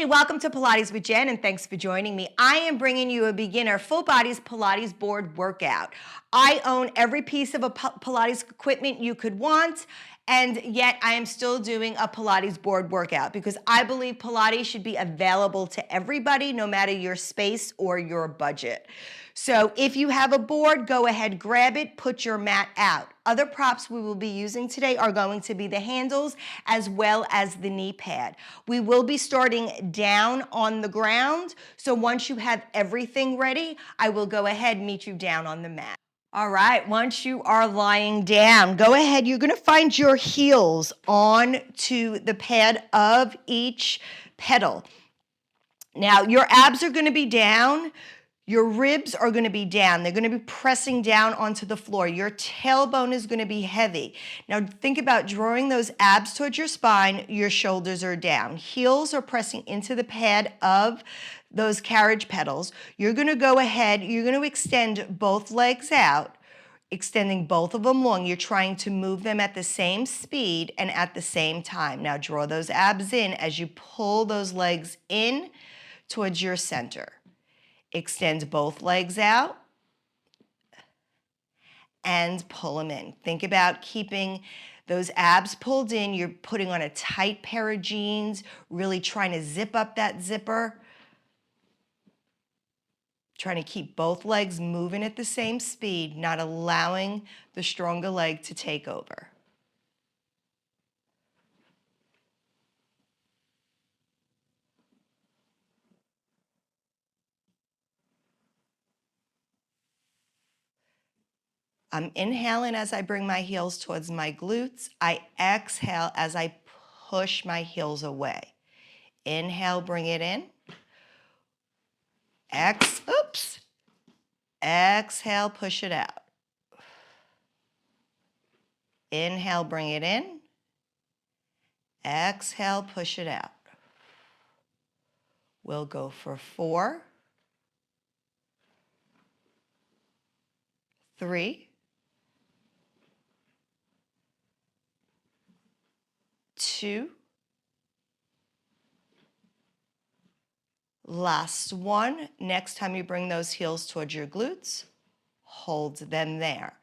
welcome to Pilates with Jen, and thanks for joining me. I am bringing you a beginner full bodies Pilates board workout. I own every piece of a Pilates equipment you could want, and yet I am still doing a Pilates board workout because I believe Pilates should be available to everybody, no matter your space or your budget. So if you have a board, go ahead, grab it, put your mat out. Other props we will be using today are going to be the handles as well as the knee pad. We will be starting down on the ground, so once you have everything ready, I will go ahead and meet you down on the mat. All right, once you are lying down, go ahead, you're gonna find your heels onto the pad of each pedal. Now, your abs are gonna be down, your ribs are gonna be down. They're gonna be pressing down onto the floor. Your tailbone is gonna be heavy. Now think about drawing those abs towards your spine, your shoulders are down. Heels are pressing into the pad of those carriage pedals. You're gonna go ahead, you're gonna extend both legs out, extending both of them long. You're trying to move them at the same speed and at the same time. Now draw those abs in as you pull those legs in towards your center. Extend both legs out and pull them in. Think about keeping those abs pulled in. You're putting on a tight pair of jeans, really trying to zip up that zipper. Trying to keep both legs moving at the same speed, not allowing the stronger leg to take over. I'm inhaling as I bring my heels towards my glutes. I exhale as I push my heels away. Inhale, bring it in. Exhale, push it out. Inhale, bring it in. Exhale, push it out. We'll go for 4, 3, 2, last one. Next time you bring those heels towards your glutes, hold them there.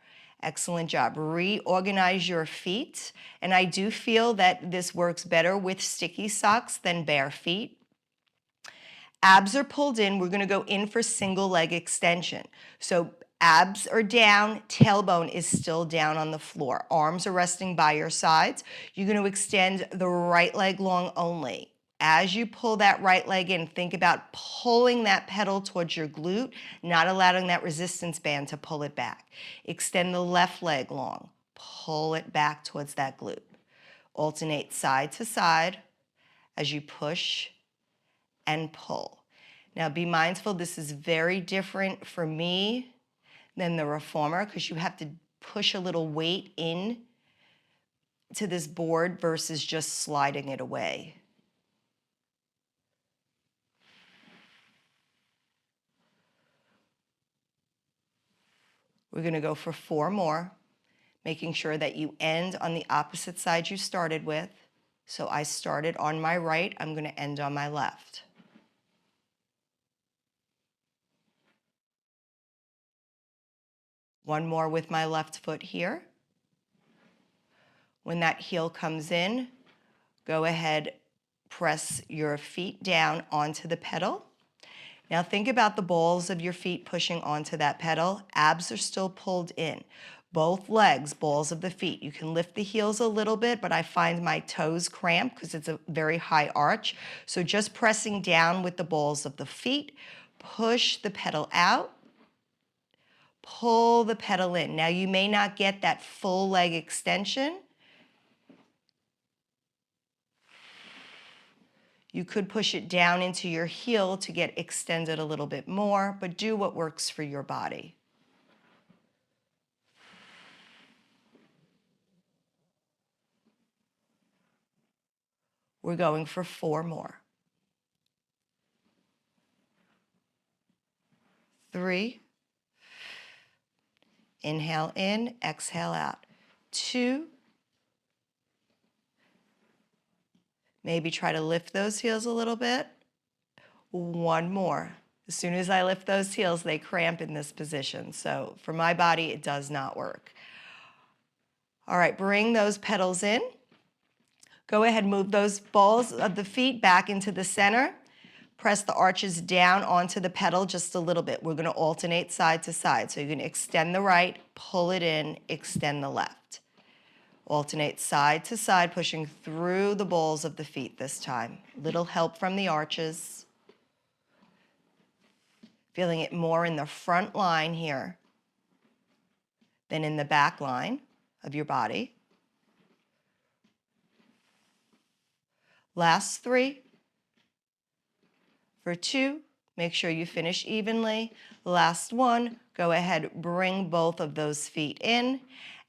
Excellent job. Reorganize your feet. And I do feel that this works better with sticky socks than bare feet. Abs are pulled in. We're gonna go in for single leg extension. So abs are down, tailbone is still down on the floor. Arms are resting by your sides. You're gonna extend the right leg long only. As you pull that right leg in, think about pulling that pedal towards your glute, not allowing that resistance band to pull it back. Extend the left leg long, pull it back towards that glute. Alternate side to side as you push and pull. Now be mindful, this is very different for me than the reformer because you have to push a little weight in to this board versus just sliding it away. We're gonna go for 4 more, making sure that you end on the opposite side you started with. So I started on my right, I'm gonna end on my left. One more with my left foot here. When that heel comes in, go ahead, press your feet down onto the pedal. Now think about the balls of your feet pushing onto that pedal. Abs are still pulled in. Both legs, balls of the feet. You can lift the heels a little bit, but I find my toes cramp because it's a very high arch. So just pressing down with the balls of the feet, push the pedal out, pull the pedal in. Now you may not get that full leg extension. You could push it down into your heel to get extended a little bit more, but do what works for your body. We're going for 4 more. 3. Inhale in, exhale out. 2. Maybe try to lift those heels a little bit. One more. As soon as I lift those heels, they cramp in this position. So for my body, it does not work. All right, bring those pedals in. Go ahead, move those balls of the feet back into the center. Press the arches down onto the pedal just a little bit. We're going to alternate side to side. So you're going to extend the right, pull it in, extend the left. Alternate side to side, pushing through the balls of the feet this time. Little help from the arches. Feeling it more in the front line here than in the back line of your body. Last 3. For 2, make sure you finish evenly. Last 1, go ahead, bring both of those feet in,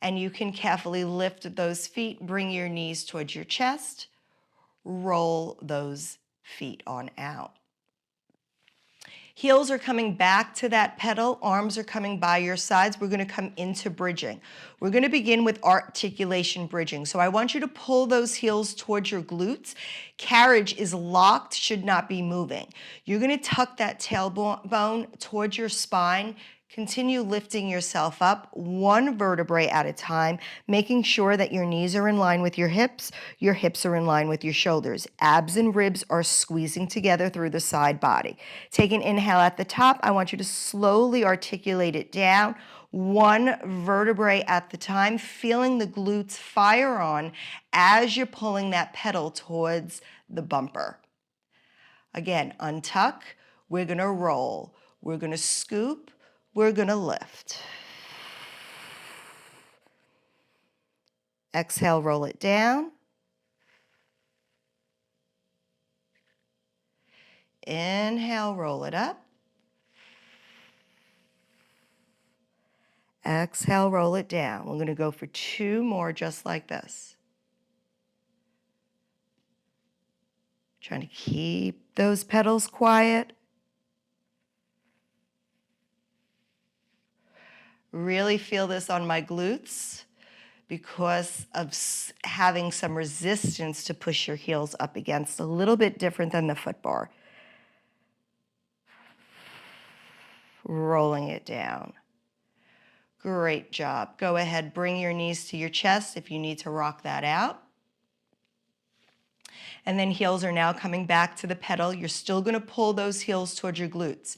and you can carefully lift those feet, bring your knees towards your chest, roll those feet on out. Heels are coming back to that pedal, arms are coming by your sides. We're gonna come into bridging. We're gonna begin with articulation bridging. So I want you to pull those heels towards your glutes. Carriage is locked, should not be moving. You're gonna tuck that tailbone towards your spine. Continue lifting yourself up, one vertebrae at a time, making sure that your knees are in line with your hips are in line with your shoulders. Abs and ribs are squeezing together through the side body. Take an inhale at the top. I want you to slowly articulate it down, one vertebrae at the time, feeling the glutes fire on as you're pulling that pedal towards the bumper. Again, untuck, we're gonna roll, we're gonna scoop, we're gonna lift. Exhale, roll it down. Inhale, roll it up. Exhale, roll it down. We're gonna go for 2 more just like this. Trying to keep those pedals quiet. Really feel this on my glutes because of having some resistance to push your heels up against, a little bit different than the foot bar. Rolling it down. Great job. Go ahead, bring your knees to your chest if you need to rock that out. And then heels are now coming back to the pedal. You're still gonna pull those heels towards your glutes.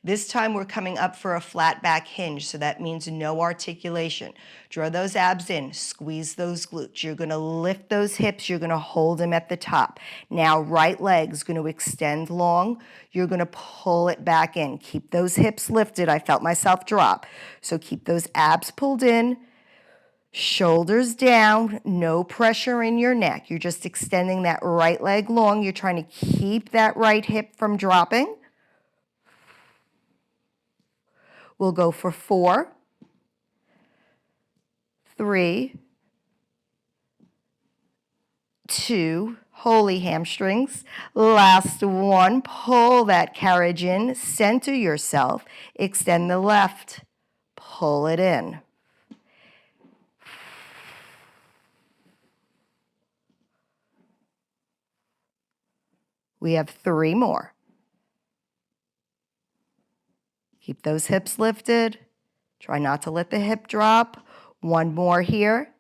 This time we're coming up for a flat back hinge, so that means no articulation. Draw those abs in, squeeze those glutes. You're gonna lift those hips, you're gonna hold them at the top. Now right leg's gonna extend long. You're gonna pull it back in. Keep those hips lifted. I felt myself drop. So keep those abs pulled in. Shoulders down, no pressure in your neck. You're just extending that right leg long. You're trying to keep that right hip from dropping. We'll go for 4, 3, 2, holy hamstrings. Last 1, pull that carriage in, center yourself, extend the left, pull it in. We have 3 more. Keep those hips lifted. Try not to let the hip drop. 1 more here.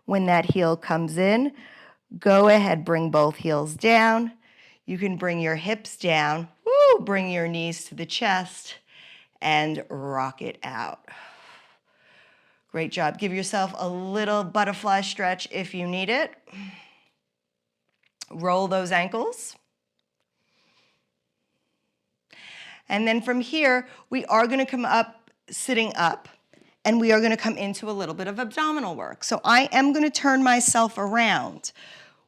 When that heel comes in, go ahead, bring both heels down. You can bring your hips down. Woo! Bring your knees to the chest and rock it out. Great job. Give yourself a little butterfly stretch if you need it. Roll those ankles. And then from here, we are gonna come up, sitting up, and we are gonna come into a little bit of abdominal work. So I am gonna turn myself around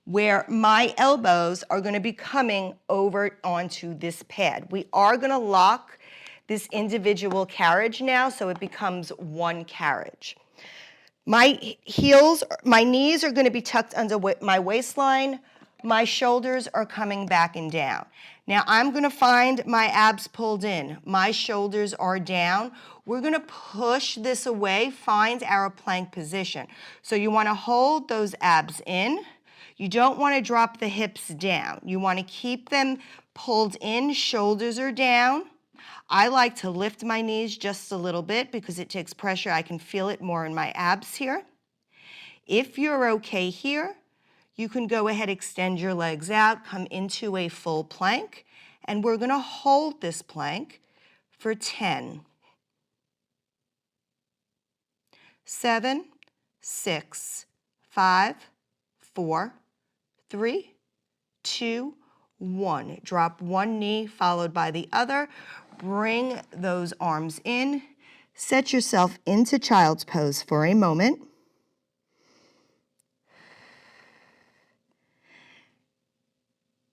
where my elbows are gonna be coming over onto this pad. We are gonna lock this individual carriage now, so it becomes one carriage. My knees are gonna be tucked under my waistline. My shoulders are coming back and down. Now I'm gonna find my abs pulled in. My shoulders are down. We're gonna push this away, find our plank position. So you wanna hold those abs in. You don't wanna drop the hips down. You wanna keep them pulled in, shoulders are down. I like to lift my knees just a little bit because it takes pressure. I can feel it more in my abs here. If you're okay here, you can go ahead, extend your legs out, come into a full plank, and we're gonna hold this plank for 10, 7, 6, 5, 4, 3, 2, 1. Drop one knee followed by the other. Bring those arms in. Set yourself into child's pose for a moment.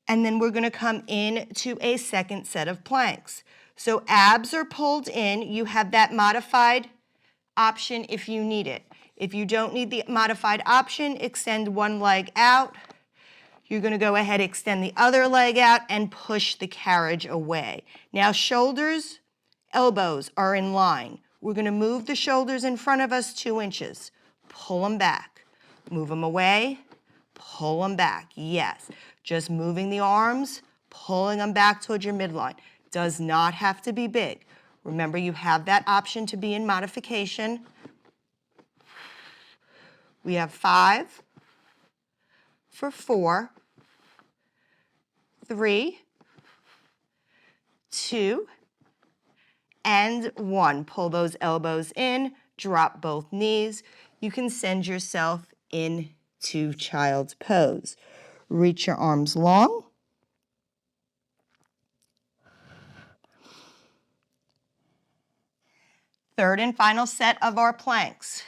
And then we're going to come into a second set of planks. So abs are pulled in. You have that modified option if you need it. If you don't need the modified option, extend one leg out. You're going to go ahead, extend the other leg out, and push the carriage away. Now shoulders, elbows are in line. We're going to move the shoulders in front of us 2 inches. Pull them back. Move them away. Pull them back. Yes. Just moving the arms, pulling them back towards your midline. Does not have to be big. Remember, you have that option to be in modification. We have 5 for 4, 3, 2, and 1. Pull those elbows in, drop both knees. You can send yourself into child's pose. Reach your arms long. Third and final set of our planks.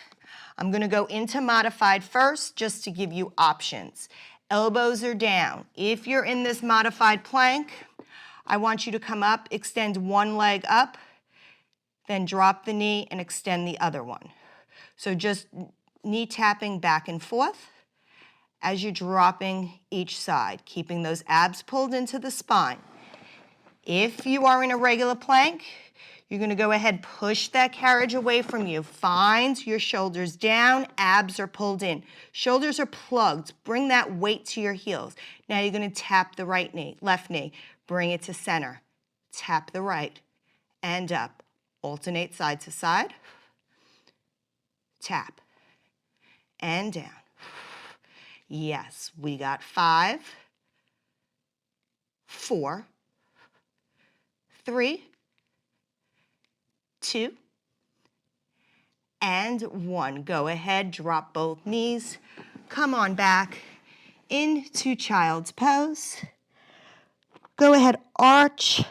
I'm going to go into modified first just to give you options. Elbows are down. If you're in this modified plank, I want you to come up, extend one leg up, then drop the knee and extend the other one. So just knee tapping back and forth as you're dropping each side, keeping those abs pulled into the spine. If you are in a regular plank, you're going to go ahead, push that carriage away from you. Find your shoulders down, abs are pulled in. Shoulders are plugged. Bring that weight to your heels. Now you're going to tap the right knee, left knee. Bring it to center. Tap the right and up. Alternate side to side. Tap and down. Yes, we got 5, 4, 3, 2, and 1. Go ahead, drop both knees. Come on back into child's pose. Go ahead, arch.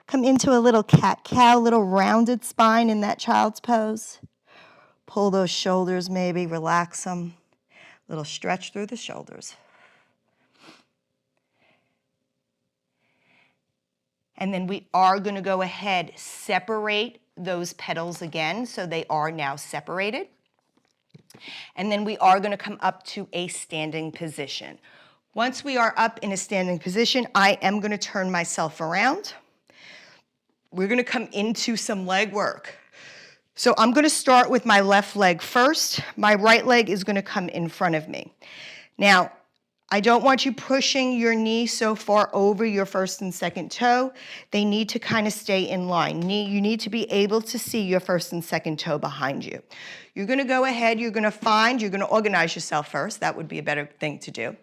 Come into a little cat-cow, little rounded spine in that child's pose. Pull those shoulders maybe, relax them. Little stretch through the shoulders. And then we are going to go ahead, separate those petals again, so they are now separated. And then we are going to come up to a standing position. Once we are up in a standing position, I am going to turn myself around. We're going to come into some leg work. So I'm going to start with my left leg first. My right leg is going to come in front of me. Now, I don't want you pushing your knee so far over your first and second toe. They need to kind of stay in line. You need to be able to see your first and second toe behind you. You're going to go ahead, you're going to organize yourself first. That would be a better thing to do.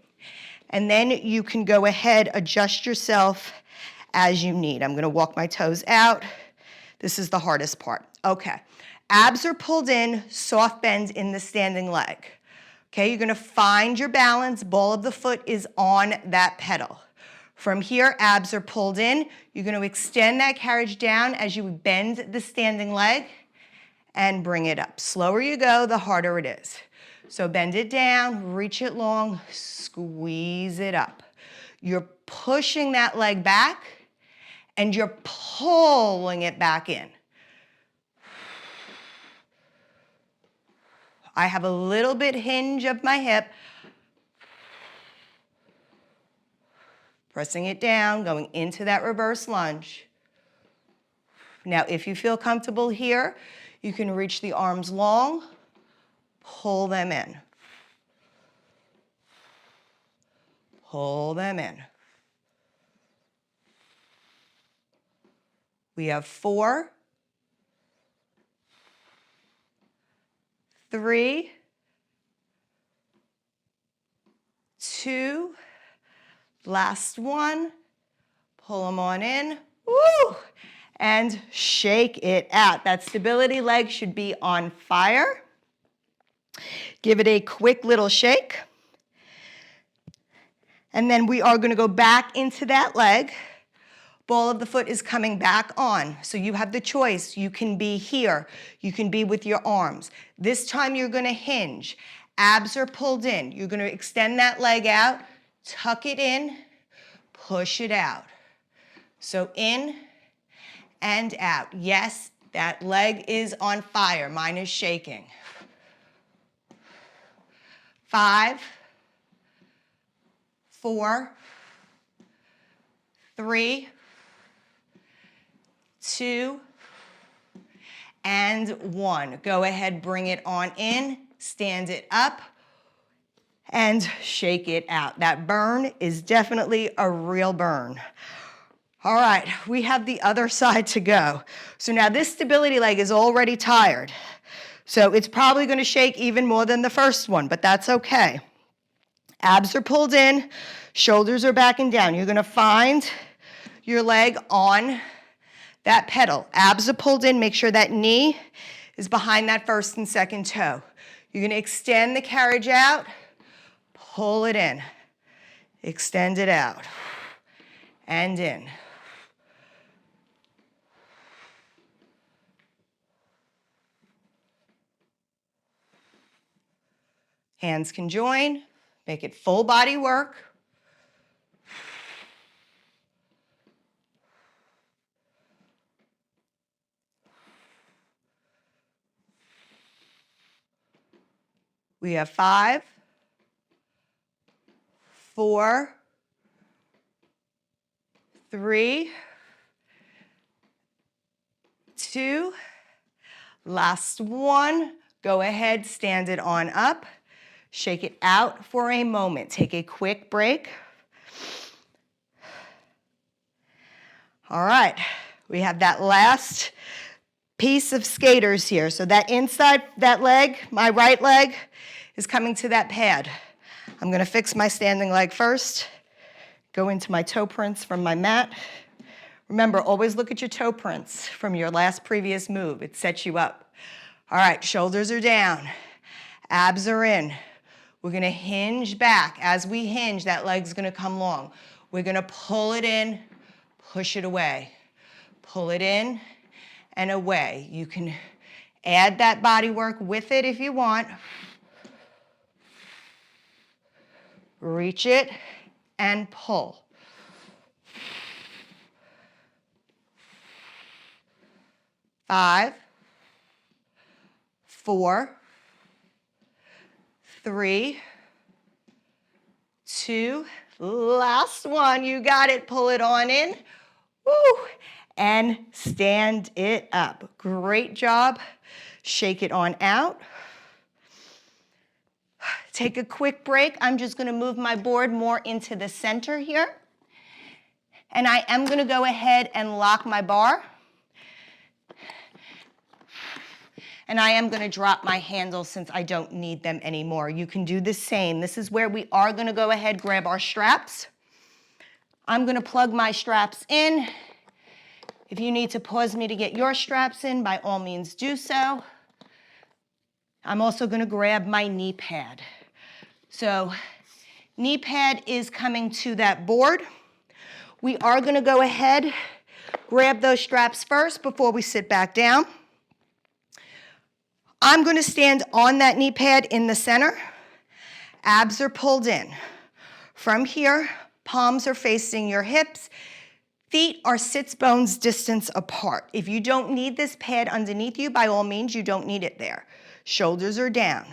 And then you can go ahead, adjust yourself as you need. I'm going to walk my toes out. This is the hardest part. Okay. Abs are pulled in, soft bend in the standing leg. Okay, you're going to find your balance. Ball of the foot is on that pedal. From here, abs are pulled in. You're going to extend that carriage down as you bend the standing leg and bring it up. Slower you go, the harder it is. So bend it down, reach it long, squeeze it up. You're pushing that leg back and you're pulling it back in. I have a little bit hinge of my hip. Pressing it down, going into that reverse lunge. Now, if you feel comfortable here, you can reach the arms long, pull them in. Pull them in. We have 4, 3, 2, last one. Pull them on in. Woo! And shake it out. That stability leg should be on fire. Give it a quick little shake. And then we are going to go back into that leg. Ball of the foot is coming back on. So you have the choice. You can be here. You can be with your arms. This time you're going to hinge. Abs are pulled in. You're going to extend that leg out, tuck it in, push it out. So in and out. Yes, that leg is on fire. Mine is shaking. 5, 4, 3, 2, and 1. Go ahead, bring it on in, stand it up, and shake it out. That burn is definitely a real burn. All right, we have the other side to go. So now this stability leg is already tired. So it's probably going to shake even more than the first one, but that's okay. Abs are pulled in, shoulders are back and down. You're going to find your leg on that pedal. Abs are pulled in. Make sure that knee is behind that first and second toe. You're going to extend the carriage out, pull it in, extend it out, and in. Hands can join. Make it full body work. We have 5, 4, 3, 2, last one. Go ahead, stand it on up. Shake it out for a moment. Take a quick break. All right, we have that last piece of skaters here. So that inside, that leg, my right leg, is coming to that pad. I'm gonna fix my standing leg first. Go into my toe prints from my mat. Remember, always look at your toe prints from your last previous move. It sets you up. All right, shoulders are down, abs are in. We're gonna hinge back. As we hinge, that leg's gonna come long. We're gonna pull it in, push it away. Pull it in and away. You can add that body work with it if you want. Reach it and pull. Five, 4, 3, 2, last one. You got it. Pull it on in. Woo! And stand it up. Great job. Shake it on out. Take a quick break. I'm just going to move my board more into the center here. And I am going to go ahead and lock my bar. And I am going to drop my handles since I don't need them anymore. You can do the same. This is where we are going to go ahead, grab our straps. I'm going to plug my straps in. If you need to pause me to get your straps in, by all means do so. I'm also going to grab my knee pad. So knee pad is coming to that board. We are going to go ahead, grab those straps first before we sit back down. I'm going to stand on that knee pad in the center. Abs are pulled in. From here, palms are facing your hips. Feet are sits bones distance apart. If you don't need this pad underneath you, by all means, you don't need it there. Shoulders are down.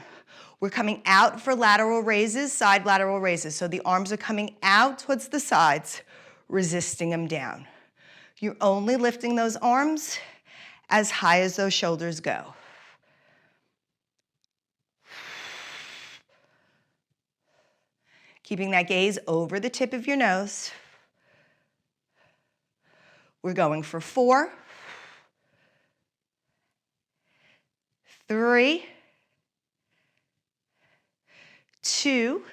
We're coming out for lateral raises, side lateral raises. So the arms are coming out towards the sides, resisting them down. You're only lifting those arms as high as those shoulders go. Keeping that gaze over the tip of your nose. We're going for 4, 3, 2.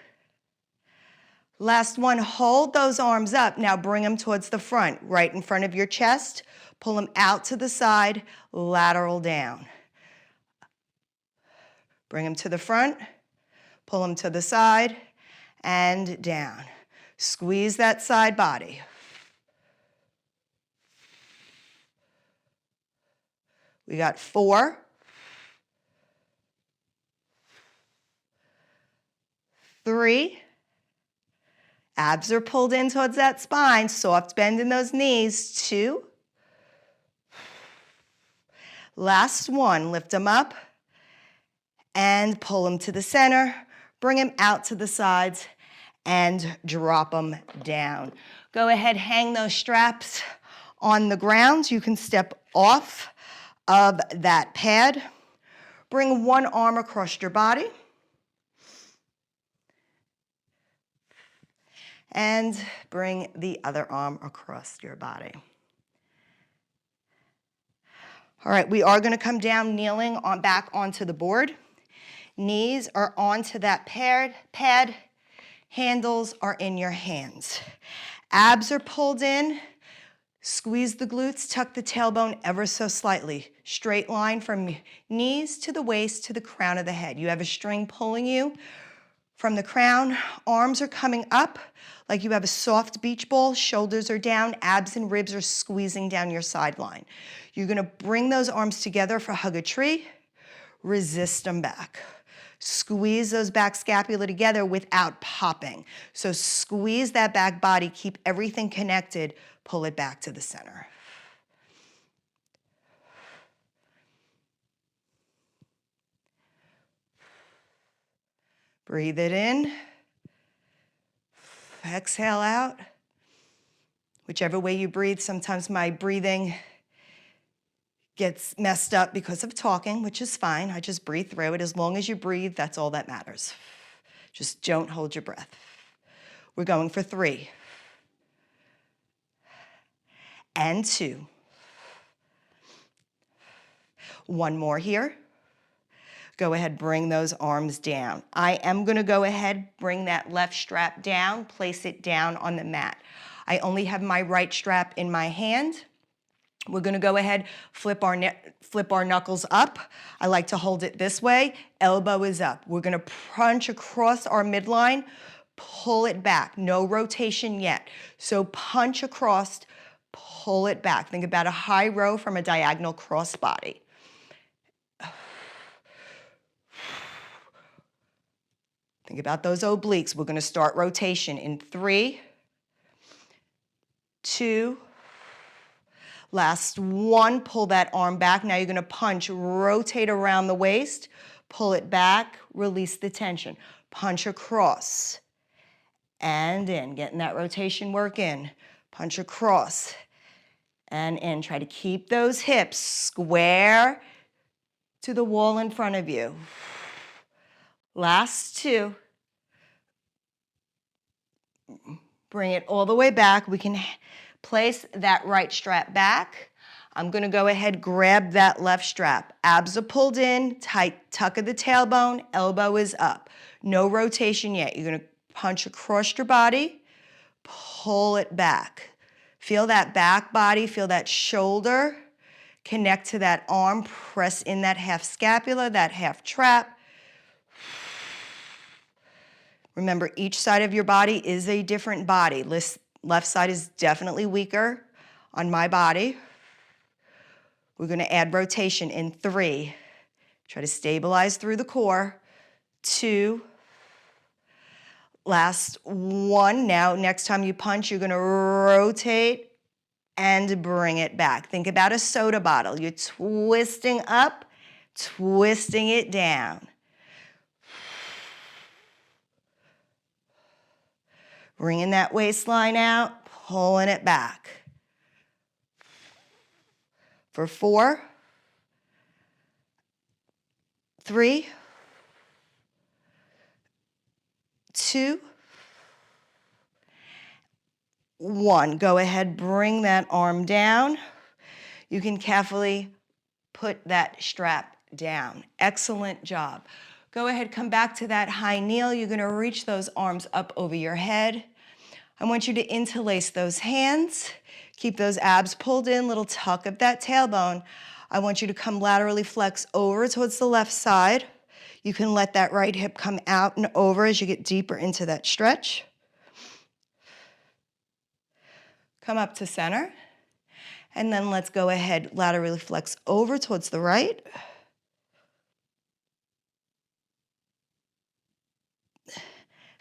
Last one, hold those arms up. Now bring them towards the front, right in front of your chest. Pull them out to the side, lateral down. Bring them to the front, pull them to the side, and down. Squeeze that side body. We got 4, 3. Abs are pulled in towards that spine, soft bend in those knees. 2. Last one, lift them up and pull them to the center. Bring them out to the sides and drop them down. Go ahead, hang those straps on the ground. You can step off of that pad. Bring one arm across your body. And bring the other arm across your body. All right, we are going to come down kneeling on back onto the board. Knees are onto that pad. Handles are in your hands. Abs are pulled in. Squeeze the glutes, tuck the tailbone ever so slightly. Straight line from knees to the waist to the crown of the head. You have a string pulling you from the crown. Arms are coming up like you have a soft beach ball. Shoulders are down. Abs and ribs are squeezing down your sideline. You're going to bring those arms together for hug a tree. Resist them back. Squeeze those back scapula together without popping. So squeeze that back body. Keep everything connected. Pull it back to the center. Breathe it in. Exhale out. Whichever way you breathe, sometimes my breathing gets messed up because of talking, which is fine. I just breathe through it. As long as you breathe, that's all that matters. Just don't hold your breath. We're going for 3. And 2. One more here. Go ahead, bring those arms down. I am gonna go ahead, bring that left strap down, place it down on the mat. I only have my right strap in my hand. We're gonna go ahead, flip our knuckles up. I like to hold it this way, elbow is up. We're gonna punch across our midline, pull it back, no rotation yet. So punch across, pull it back. Think about a high row from a diagonal cross body. Think about those obliques. We're gonna start rotation in 3, 2, last one, pull that arm back. Now you're gonna punch, rotate around the waist, pull it back, release the tension. Punch across and in, getting that rotation work in. Punch across and in. Try to keep those hips square to the wall in front of you. Last 2. Bring it all the way back. We can place that right strap back. I'm gonna go ahead, grab that left strap. Abs are pulled in, tight tuck of the tailbone, elbow is up. No rotation yet. You're gonna punch across your body, pull it back. Feel that back body, feel that shoulder, connect to that arm, press in that half scapula, that half trap. Remember, each side of your body is a different body. Left side is definitely weaker on my body. We're gonna add rotation in 3. Try to stabilize through the core. 2. Last 1. Now, next time you punch, you're gonna rotate and bring it back. Think about a soda bottle. You're twisting up, twisting it down. Bringing that waistline out, pulling it back. For 4, 3, 2, 1. Go ahead, bring that arm down. You can carefully put that strap down. Excellent job. Go ahead, come back to that high kneel. You're gonna reach those arms up over your head. I want you to interlace those hands. Keep those abs pulled in, little tuck of that tailbone. I want you to come laterally flex over towards the left side. You can let that right hip come out and over as you get deeper into that stretch. Come up to center. And then let's go ahead, laterally flex over towards the right.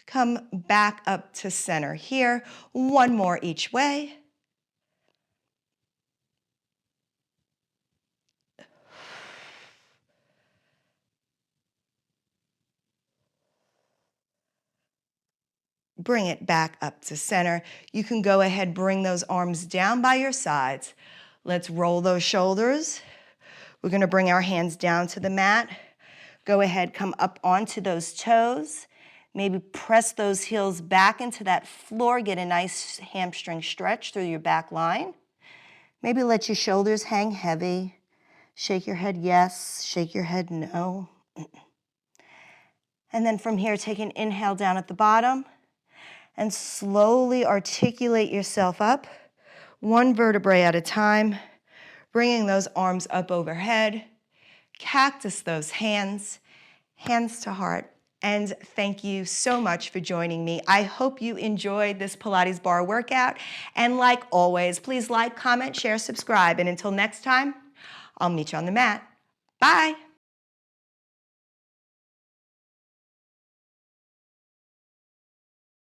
Come back up to center here. One more each way. Bring it back up to center. You can go ahead, bring those arms down by your sides. Let's roll those shoulders. We're gonna bring our hands down to the mat. Go ahead, come up onto those toes. Maybe press those heels back into that floor. Get a nice hamstring stretch through your back line. Maybe let your shoulders hang heavy. Shake your head yes, shake your head no. And then from here, take an inhale down at the bottom and slowly articulate yourself up, one vertebrae at a time, bringing those arms up overhead. Cactus those hands, hands to heart. And thank you so much for joining me. I hope you enjoyed this Pilates bar workout. And like always, please like, comment, share, subscribe. And until next time, I'll meet you on the mat. Bye.